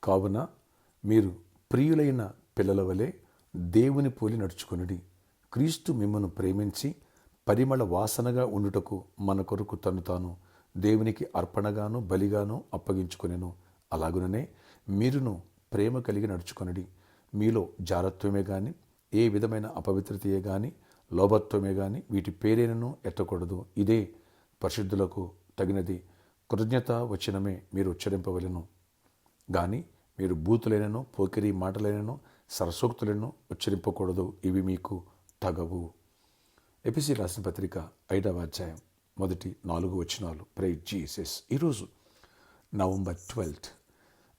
కావున మీరు ప్రియులైన పిల్లల వలె దేవుని పోలి నడుచుకొనుడి. క్రీస్తు మిమ్మను ప్రేమించి పరిమళ వాసనగా ఉండుటకు మన కొరకు తను తాను దేవునికి అర్పణగాను బలిగాను అప్పగించుకొనెను. అలాగుననే మీరును ప్రేమ కలిగి నడుచుకొనుడి. మీలో జారత్వమే గాని ఏ విధమైన అపవిత్రతయే గాని లోభత్వమే గాని వీటి పేరేనను ఎత్తకూడదు. ఇదే పరిశుద్ధులకు తగినది. కృతజ్ఞత వచనమే మీరు ఉచ్చరింపవలెను గాని మీరు బూతులైనను పోకిరి మాటలైనను సరసోక్తులను ఉచ్చరింపకూడదు. ఇవి మీకు తగవు. ఎపిసి రాసిన పత్రిక 5వ అధ్యాయం 1-4 వచనాలు. Praise Jesus. ఈరోజు నవంబర్ 12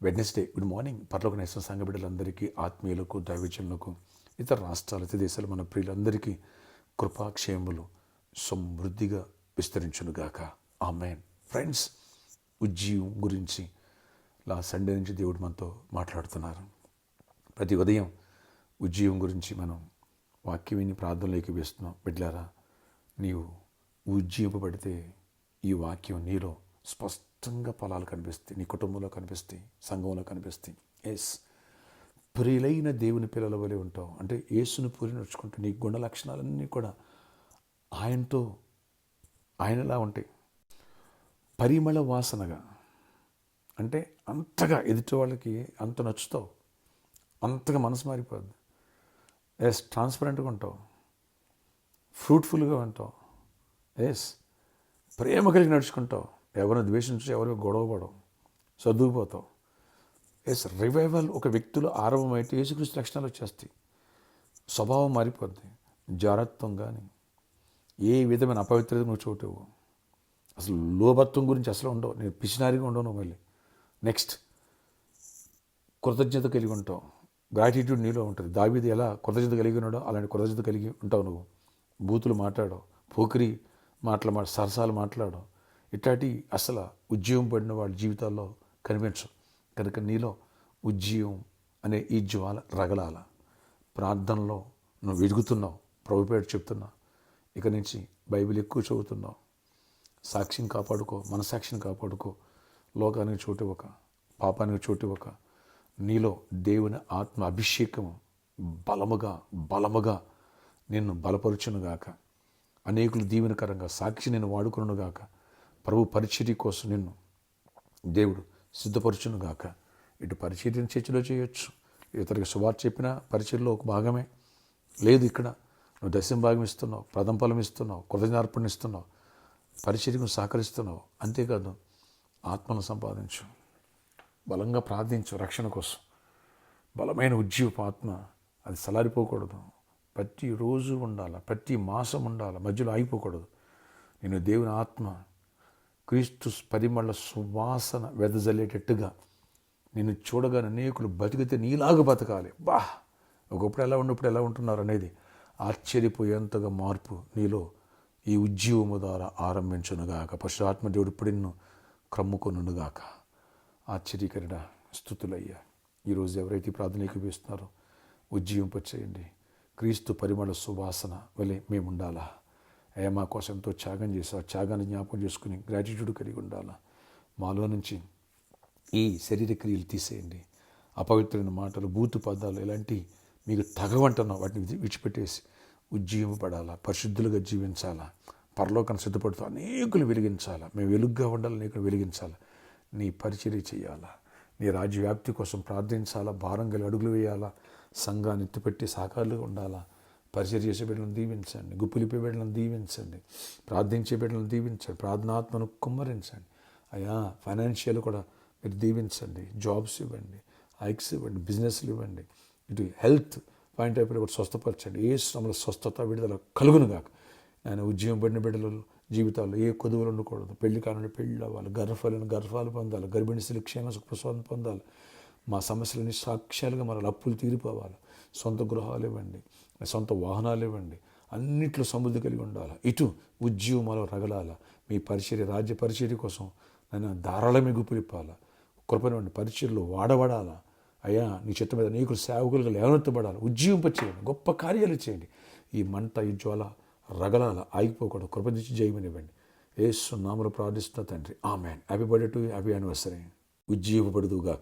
వెడ్నెస్డే. Good morning. పరలోకనేశ్వర సంఘ బిడ్డలందరికీ, ఆత్మీయులకు, దైవజనులకు, ఇతర రాష్ట్రాలు, ఇతర దేశాలు మన ప్రియులందరికీ కృపాక్షేమములు సమృద్ధిగా విస్తరించునుగాక. ఆమేన్. ఫ్రెండ్స్, ఉజ్జీవం గురించి సండే నుంచి దేవుడు మనతో మాట్లాడుతున్నారు. ప్రతి ఉదయం ఉజ్జీవం గురించి మనం వాక్యం విని ప్రార్థనలోకి వేస్తున్నాం. బిడ్డలారా, నీవు ఉజ్జీవింపబడితే ఈ వాక్యం నీలో స్పష్టంగా ఫలాలు కనిపిస్తాయి. నీ కుటుంబంలో కనిపిస్తాయి, సంఘంలో కనిపిస్తాయి. ప్రియులైన దేవుని పిల్లల వలె ఉంటావు. అంటే యేసును పూరి నడుచుకుంటూ నీ గుణ లక్షణాలన్నీ కూడా ఆయనలా ఉంటాయి. పరిమళ వాసనగా అంటే అంతగా ఎదుటి వాళ్ళకి అంత నచ్చుతావు, అంతగా మనసు మారిపోద్ది. ట్రాన్స్పరెంట్గా ఉంటావు, ఫ్రూట్ఫుల్గా ఉంటావు. ప్రేమ కలిగి నడుచుకుంటావు. ఎవరిని ద్వేషించు, ఎవరికి గొడవపడవు, సర్దుకుపోతావు. రివైవల్ ఒక వ్యక్తిలో ఆరంభమైతే యేసుక్రీస్తు లక్షణాలు వచ్చేస్తాయి. స్వభావం మారిపోద్ది. జారత్వం కానీ ఏ విధమైన అపవిత్రత నువ్వు చోటువు. అసలు లోభత్వం గురించి అసలు ఉండవు. నేను పిసినారిగా ఉండవు నువ్వు. మళ్ళీ నెక్స్ట్ కృతజ్ఞత కలిగి ఉంటావు. గ్రాటిట్యూడ్ నీలో ఉంటుంది. దావీదు ఎలా కృతజ్ఞత కలిగి ఉన్నాడో అలాంటి కృతజ్ఞత కలిగి ఉంటావు నువ్వు. బూతులు మాట్లాడవు, పోకిరి సరసాలు మాట్లాడవు. ఇట్లాంటి అసలు ఉజ్జీవం పడిన వాళ్ళ జీవితాల్లో కనిపించవు. కనుక నీలో ఉజ్జీవం అనే ఈ జ్వాల రగలాల. ప్రార్థనలో నువ్వు వెలుగుతున్నావు, ప్రభుపేట చెప్తున్నావు. ఇక నుంచి బైబిల్ ఎక్కువ చదువుతున్నావు. సాక్షిని కాపాడుకో, మనసాక్షిని కాపాడుకో. లోకానికి చోటు ఇవ్వక, పాపానికి చోటు ఇవ్వక. నీలో దేవుని ఆత్మ అభిషేకము బలముగా నిన్ను బలపరుచునుగాక. అనేకులు దీవెనకరంగా సాక్షి నేను వాడుకునుగాక. ప్రభు పరిచర్య కోసం నిన్ను దేవుడు సిద్ధపరచునుగాక. ఇటు పరిచర్యను చర్చలో చేయొచ్చు, ఇతరికి సువార్త చెప్పిన పరిచర్యలో ఒక భాగమే. లేదు, ఇక్కడ నువ్వు దశమ భాగం ఇస్తున్నావు, ప్రథమ ఫలం ఇస్తున్నావు, కృతజ్ఞార్పణ ఇస్తున్నావు, పరిచర్యకు సహకరిస్తున్నావు. అంతేకాదు, ఆత్మను సంపాదించు, బలంగా ప్రార్థించు రక్షణ కోసం. బలమైన ఉజ్జీవపు ఆత్మ అది సలారిపోకూడదు. ప్రతిరోజు ఉండాలి, ప్రతి మాసం ఉండాలి, మధ్యలో ఆగిపోకూడదు. నేను దేవుని ఆత్మ క్రీస్తు పరిమళ సువాసన వెదజల్లేటట్టుగా నిన్ను చూడగానే అనేకులు బతికితే నీలాగా బతకాలి. ఒకప్పుడు ఎలా ఉన్నప్పుడు ఎలా ఉంటున్నారు అనేది ఆశ్చర్యపోయేంతగా మార్పు నీలో ఈ ఉజ్జీవము ద్వారా ఆరంభించునుగాక. పరిశుద్ధాత్మ దేవుడు ఇప్పుడు నిన్ను క్రమ్ముకొనుగాక. ఆశ్చర్యకరణ స్తుతులయ్యా. ఈరోజు ఎవరైతే ప్రార్థనకి వేస్తున్నారో ఉజ్జీవింపచేయండి. క్రీస్తు పరిమళ సువాసన వలె మేము ఉండాలా. అయ్యా, మా కోసం ఎంతో త్యాగం చేశావు. త్యాగాన్ని జ్ఞాపకం చేసుకుని గ్రాటిట్యూడ్ కలిగి ఉండాలా. మాలో నుంచి ఈ శరీర క్రియలు తీసేయండి. అపవిత్రమైన మాటలు, బూతు పదాలు, ఇలాంటి మీకు తగవంటున్నావు వాటిని విడిచిపెట్టేసి ఉజ్జీవింపబడాలా, పరిశుద్ధులుగా జీవించాలా, పరలోకాన్ని సిద్ధపడుతూ అనేకులు వెలిగించాలా. మేము వెలుగ్గా ఉండాలి, అనేకులు వెలిగించాలా. నీ పరిచర్య చేయాలా, నీ రాజ్య వ్యాప్తి కోసం ప్రార్థించాలా, భారం కలిగి అడుగులు వేయాలా, సంఘాన్ని ఎత్తుపెట్టి సాకారులుగా ఉండాలా. పరిచర్య చేసే బిడ్డలను దీవించండి, గుప్పులిపే బిడ్డలను దీవించండి, ప్రార్థించే బిడ్డలను దీవించండి, ప్రార్థనాత్మను కుమ్మరించండి. అయ్యా, ఫైనాన్షియల్ కూడా మీరు దీవించండి. జాబ్స్ ఇవ్వండి, హైక్స్ ఇవ్వండి, బిజినెస్లు ఇవ్వండి. ఇటు హెల్త్ పాయింట్ ఆఫ్ వ్యూ కూడా స్వస్థపరచండి. ఏ శ్రమల స్వస్థత విడుదల కలుగునుగాక. ఆయన ఉద్యమం పడిన బిడ్డల జీవితాల్లో ఏ కొదువులు ఉండకూడదు. పెళ్లి కానులు పెళ్ళి అవ్వాలి, గర్భాలు పొందాలి, గర్భిణీ స్త్రీలు క్షేమ ప్రసవం పొందాలి. మా సమస్యలని సాక్ష్యాలుగా మన అప్పులు తీరిపోవాలి. సొంత గృహాలు ఇవ్వండి, సొంత వాహనాలు ఇవ్వండి. అన్నిట్లో సమృద్ధి కలిగి ఉండాలి. ఇటు ఉద్యమాలు రగలాల. మీ పరిచర్య, రాజ్య పరిచర్య కోసం నన్ను ధారాళమే గుప్పిలిప్పాలా. కృపనివ్వండి. పరిచర్యలో వాడబడాలా. అయ్యా, నీ చిత్త మీద అనేకులు సేవకులుగా లేవనెత్తబడాలి. ఉజ్జీవింపచేయండి, గొప్ప కార్యాలు చేయండి. ఈ మంట, ఈ జ్వాల రగలాల, ఆగిపోకూడదు. కృపనిచ్చి జయమనివ్వండి. యేసు నామములో ప్రార్థిస్తున్న తండ్రి, amen. Happy birthday to you, happy anniversary. ఉజ్జీవపడుదుగాక.